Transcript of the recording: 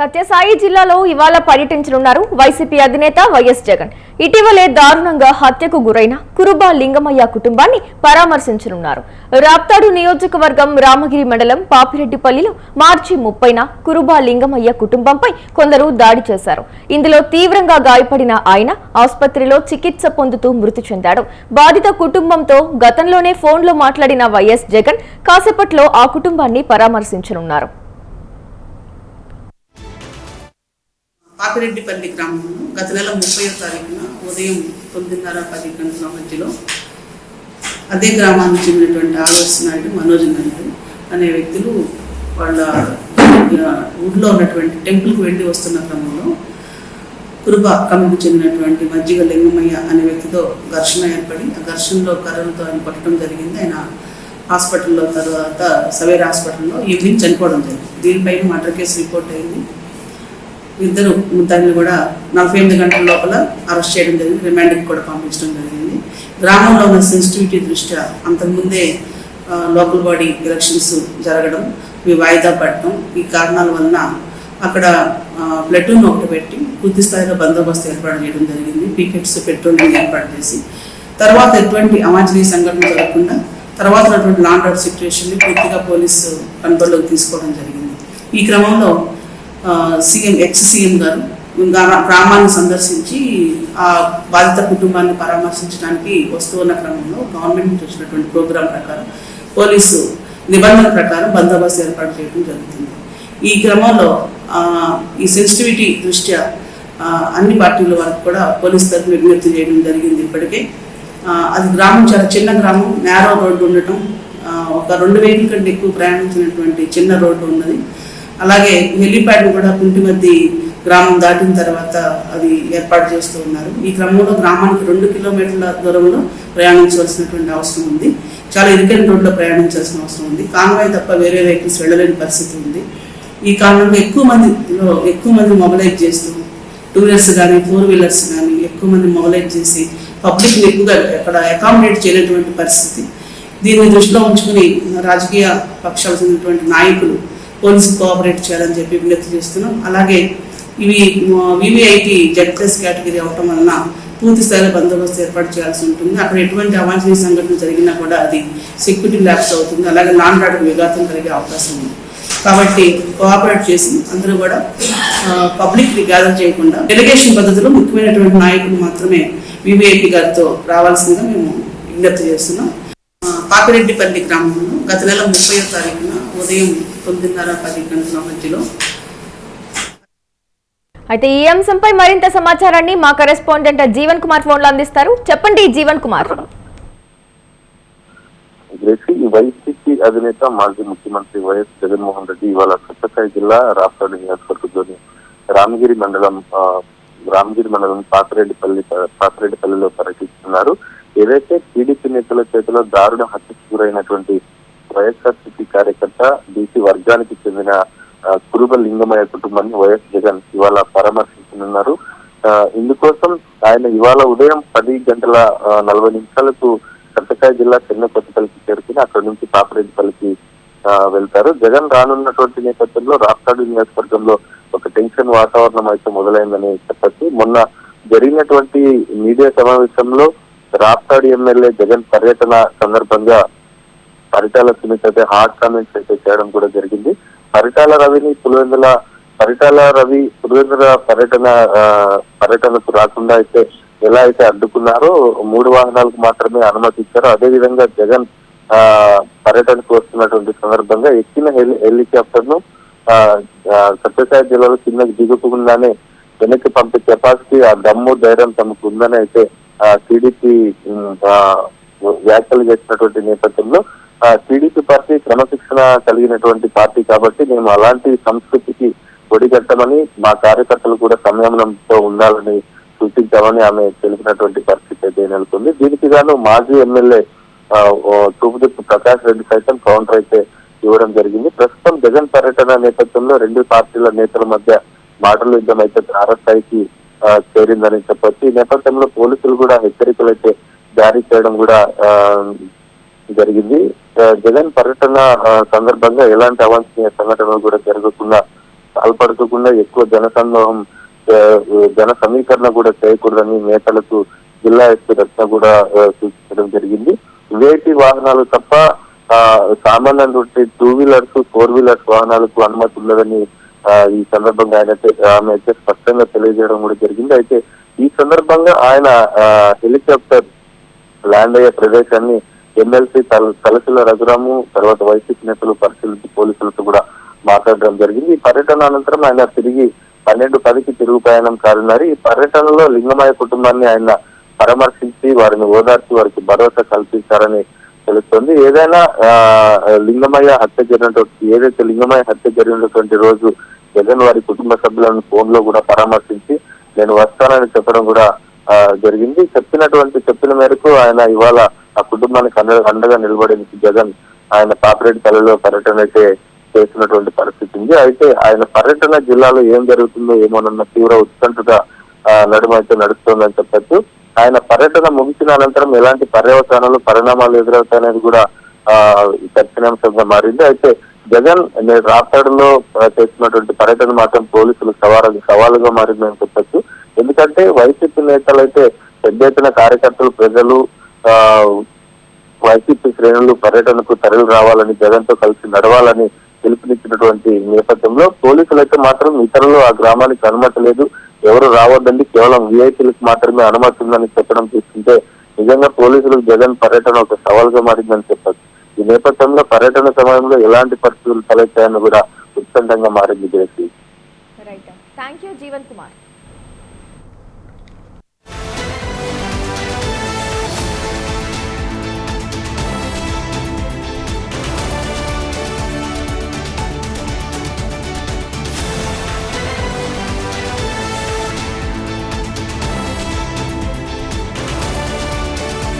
సత్యసాయి జిల్లాలో ఇవాళ పర్యటించనున్నారు వైసీపీ అధినేత వైఎస్ జగన్. ఇటీవలే దారుణంగా హత్యకు గురైన కురుబా లింగమయ్య కుటుంబాన్ని పరామర్శించనున్నారు. రాప్తాడు నియోజకవర్గం రామగిరి మండలం పాపిరెడ్డిపల్లిలో మార్చి 30న కురుబా లింగమయ్య కుటుంబంపై కొందరు దాడి చేశారు. ఇందులో తీవ్రంగా గాయపడిన ఆయన ఆసుపత్రిలో చికిత్స పొందుతూ మృతి చెందాడు. బాధిత కుటుంబంతో గతంలోనే ఫోన్లో మాట్లాడిన వైఎస్ జగన్ కాసేపట్లో ఆ కుటుంబాన్ని పరామర్శించనున్నారు. పాపిరెడ్డిపల్లి గ్రామంలో గత నెల 30వ తారీఖున ఉదయం 9:30-10 గంటల మధ్యలో అదే గ్రామానికి చెందినటువంటి ఆదర్శ నాయుడు, మనోజ్ నాయుడు అనే వ్యక్తులు వాళ్ళ ఊళ్ళో ఉన్నటువంటి టెంపుల్కి వెళ్ళి వస్తున్న క్రమంలో కురుబా కమిటీకి చెందినటువంటి మజ్జిగ లింగమయ్య అనే వ్యక్తితో ఘర్షణ ఏర్పడి ఆ ఘర్షణలో కర్రలతో ఆయన కొట్టడం జరిగింది. ఆయన హాస్పిటల్లో తర్వాత సవేర్ హాస్పిటల్లో ఈవినింగ్ చనిపోవడం జరిగింది. దీనిపైన మర్డర్ కేసు రిపోర్ట్ అయింది. ఇద్దరు ముద్దాయిని కూడా 48 గంటల లోపల అరెస్ట్ చేయడం జరిగింది. రిమాండ్కి కూడా పంపించడం జరిగింది. గ్రామంలో ఉన్న సెన్సిటివిటీ దృష్ట్యా అంతకుముందే లోకల్ బాడీ ఎలక్షన్స్ జరగడం, ఇవి వాయిదా పడటం, ఈ కారణాల వలన అక్కడ ప్లటూన్ ఒకటి పెట్టి పూర్తి స్థాయిలో బందోబస్తు ఏర్పాటు చేయడం జరిగింది. పీకెట్స్, పెట్రోలింగ్ ఏర్పాటు చేసి తర్వాత ఎటువంటి అవాంఛనీయ సంఘటన జరగకుండా తర్వాత ఉన్నటువంటి లాండ్ ఆర్డర్ సిచ్యువేషన్ని పూర్తిగా పోలీసు కంట్రోల్లోకి తీసుకోవడం జరిగింది. ఈ క్రమంలో ఎక్స్ సీఎం గారు గ్రామాన్ని సందర్శించి ఆ బాధిత కుటుంబాన్ని పరామర్శించడానికి వస్తూ ఉన్న క్రమంలో గవర్నమెంట్ నుంచి వచ్చినటువంటి ప్రోగ్రాం ప్రకారం పోలీసు నిబంధనల ప్రకారం బందోబస్తు ఏర్పాటు చేయడం జరుగుతుంది. ఈ క్రమంలో ఈ సెన్సిటివిటీ దృష్ట్యా అన్ని పార్టీల వరకు కూడా పోలీసు తరఫున విజ్ఞప్తి చేయడం జరిగింది. ఇప్పటికే అది గ్రామం చాలా చిన్న గ్రామం, నేరో రోడ్డు ఉండటం, ఒక 2 వెహికల్ కంటే ఎక్కువ ప్రయాణించినటువంటి చిన్న రోడ్డు ఉన్నది. అలాగే హెలిప్యాడ్ కూడా కుంటిమద్ది గ్రామం దాటిన తర్వాత అది ఏర్పాటు చేస్తూ ఉన్నారు. ఈ క్రమంలో గ్రామానికి 2 కిలోమీటర్ల దూరంలో ప్రయాణించవలసినటువంటి అవసరం ఉంది. చాలా ఇరుకైన రోడ్లో ప్రయాణించాల్సిన అవసరం ఉంది. కాన్వాయ్ తప్ప వేరే వెహికల్స్ వెళ్ళలేని పరిస్థితి ఉంది. ఈ కారణంగా ఎక్కువ మంది మొబిలైజ్ చేస్తూ 2 వీలర్స్ కానీ 4 వీలర్స్ కానీ ఎక్కువ మంది మొబిలైజ్ చేసి పబ్లిక్ని ఎక్కువగా అక్కడ అకామిడేట్ చేయనటువంటి పరిస్థితి. దీన్ని దృష్టిలో ఉంచుకుని రాజకీయ పక్షాలకు చెందినటువంటి నాయకులు పోలీసు కోఆపరేట్ చేయాలని చెప్పి విజ్ఞప్తి చేస్తున్నాం. అలాగే ఇవి వివిఐపి జెడ్+ కేటగిరీ అవటం వలన పూర్తి స్థాయిలో బందోబస్తు ఏర్పాటు చేయాల్సి ఉంటుంది. అక్కడ ఎటువంటి అవాంఛనీయ సంఘటన జరిగినా కూడా అది సెక్యూరిటీ ల్యాప్స్ అవుతుంది. అలాగే లాండ్ ఆర్డర్ విఘాతం కలిగే అవకాశం ఉంది. కాబట్టి కోఆపరేట్ చేసి అందరూ కూడా పబ్లిక్ని గ్యాదర్ చేయకుండా డెలిగేషన్ పద్ధతిలో ముఖ్యమైనటువంటి నాయకులు మాత్రమే వివిఐపి గారితో రావాల్సిందిగా మేము విజ్ఞప్తి చేస్తున్నాం. పాపిరెడ్డిపల్లి గ్రామంలో గత నెల 30వ తారీఖున ఉదయం 9:30-10 గంటల మధ్యలో. అయితే ఈ అంశంపై మరింత సమాచారాన్ని మా కరెస్పాండెంట్ జీవన్ కుమార్ ఫోన్లో అందిస్తారు. చెప్పండి జీవన్ కుమార్. వైసీపీ అధినేత మాజీ ముఖ్యమంత్రి వైఎస్ జగన్మోహన్ రెడ్డి ఇవాళ సత్యసాయి జిల్లా రాప్తాడు నియోజకవర్గంలోని రామగిరి మండలం పాపిరెడ్డిపల్లిలో పర్యటిస్తున్నారు. ఏదైతే టీడీపీ నేతల చేతిలో దారుణ హత్యకు గురైనటువంటి వైఎస్ఆర్సీపీ కార్యకర్త బీసీ వర్గానికి చెందిన కురుబ లింగమయ్య కుటుంబాన్ని వైఎస్ జగన్ ఇవాళ పరామర్శించనున్నారు. ఇందుకోసం ఆయన ఇవాళ ఉదయం 10:40 సత్యసాయి జిల్లా చెన్నకొత్తపల్లికి చేరుకుని అక్కడి నుంచి పాపిరెడ్డిపల్లికి వెళ్తారు. జగన్ రానున్నటువంటి నేపథ్యంలో రాప్తాడు నియోజకవర్గంలో ఒక టెన్షన్ వాతావరణం అయితే మొదలైందని చెప్పచ్చు. మొన్న జరిగినటువంటి మీడియా సమావేశంలో రాప్తాడు ఎమ్మెల్యే జగన్ పర్యటన సందర్భంగా పరిటాల సునీత అయితే హాట్ కామెంట్స్ అయితే చేయడం కూడా జరిగింది. పరిటాల రవి పులివెందుల పర్యటనకు రాకుండా అయితే ఎలా అయితే అడ్డుకున్నారో 3 వాహనాలకు మాత్రమే అనుమతి ఇచ్చారో అదేవిధంగా జగన్ పర్యటనకు వస్తున్నటువంటి సందర్భంగా ఎక్కిన హెలికాప్టర్ ను సత్యసాయి జిల్లాలో కిందకి దిగుకుండానే వెనక్కి పంపే కెపాసిటీ, ఆ దమ్ము ధైర్యం తమకు ఉందని అయితే టీడీపీ వ్యాఖ్యలు చేసినటువంటి నేపథ్యంలో టీడీపీ పార్టీ క్రమశిక్షణ కలిగినటువంటి పార్టీ కాబట్టి మేము అలాంటి సంస్కృతికి ఒడిగట్టమని మా కార్యకర్తలు కూడా సంయమనంతో ఉండాలని సూచించామని ఆమె తెలిపినటువంటి పరిస్థితి అయితే నెలకొంది. దీనికి గాను మాజీ ఎమ్మెల్యే తూపుదుప్పు ప్రకాష్ రెడ్డి సైతం కౌంటర్ అయితే ఇవ్వడం జరిగింది. ప్రస్తుతం జగన్ పర్యటన నేపథ్యంలో 2 పార్టీల నేతల మధ్య మాటల యుద్ధం అయితే తారస్థాయికి చేరిందని చెప్పొచ్చు. ఈ నేపథ్యంలో పోలీసులు కూడా హెచ్చరికలు అయితే జారీ చేయడం కూడా జరిగింది. జగన్ పర్యటన సందర్భంగా ఎలాంటి అవాంఛనీయ సంఘటనలు కూడా జరగకుండా పాల్పడకుండా ఎక్కువ జన సమీకరణ కూడా చేయకూడదని నేతలకు జిల్లా ఎస్పీ రత్న కూడా సూచించడం జరిగింది. విఐపి వాహనాలు తప్ప సామాన్య 2 వీలర్స్ 4 వీలర్స్ వాహనాలకు అనుమతి ఉండదని ఈ సందర్భంగా ఆమె అయితే స్పష్టంగా తెలియజేయడం కూడా జరిగింది. అయితే ఈ సందర్భంగా ఆయన హెలికాప్టర్ ల్యాండ్ అయ్యే ప్రదేశాన్ని ఎమ్మెల్సీ తలసిల రఘురాము తర్వాత వైసీపీ నేతలు పరిశీలించి పోలీసులతో కూడా మాట్లాడడం జరిగింది. ఈ పర్యటన అనంతరం ఆయన తిరిగి 12:10కి తిరుగు ప్రయాణం కానున్నారు. ఈ పర్యటనలో లింగమయ్య కుటుంబాన్ని ఆయన పరామర్శించి వారిని ఓదార్చి వారికి భరోసా కల్పించారని తెలుస్తోంది. ఏదైనా లింగమయ్య హత్య జరిగినటువంటి రోజు జగన్ వారి కుటుంబ సభ్యులను ఫోన్ లో కూడా పరామర్శించి నేను వస్తానని చెప్పడం కూడా జరిగింది. చెప్పిన మేరకు ఆయన ఇవాళ ఆ కుటుంబానికి అండగా నిలబడేందుకు జగన్ ఆయన పాపిరెడ్డిపల్లిలో పర్యటన అయితే చేసినటువంటి పరిస్థితి ఉంది. అయితే ఆయన పర్యటన జిల్లాలో ఏం జరుగుతుందో ఏమోనన్న తీవ్ర ఉత్కంఠగా నడుమ అయితే నడుస్తోందని చెప్పచ్చు. ఆయన పర్యటన ముగిసిన అనంతరం ఎలాంటి పరిణామాలు ఎదురవుతాయనేది కూడా చర్చనీయాంశంగా మారింది. అయితే జగన్ రాప్తాడులో చేస్తున్నటువంటి పర్యటన మాత్రం పోలీసులు సవాలుగా మారిందని చెప్పచ్చు. ఎందుకంటే వైసీపీ నేతలు అయితే పెద్ద ఎత్తున కార్యకర్తలు ప్రజలు వైసీపీ శ్రేణులు పర్యటనకు తరలి రావాలని జగన్ తో కలిసి నడవాలని పిలుపునిచ్చినటువంటి నేపథ్యంలో పోలీసులు అయితే మాత్రం ఇతరులు ఆ గ్రామానికి అనుమతి లేదు, ఎవరు రావద్దండి, కేవలం విఐపీలకు మాత్రమే అనుమతి ఉందని చెప్పడం చూస్తుంటే నిజంగా పోలీసులకు జగన్ పర్యటన ఒక సవాల్గా మారిందని చెప్పచ్చు. ఈ నేపథ్యంలో పర్యటన సమయంలో ఎలాంటి పరిస్థితులు తలెత్తాయని కూడా ఉత్కంఠంగా మారింది. Right, thank you Jeevan Kumar.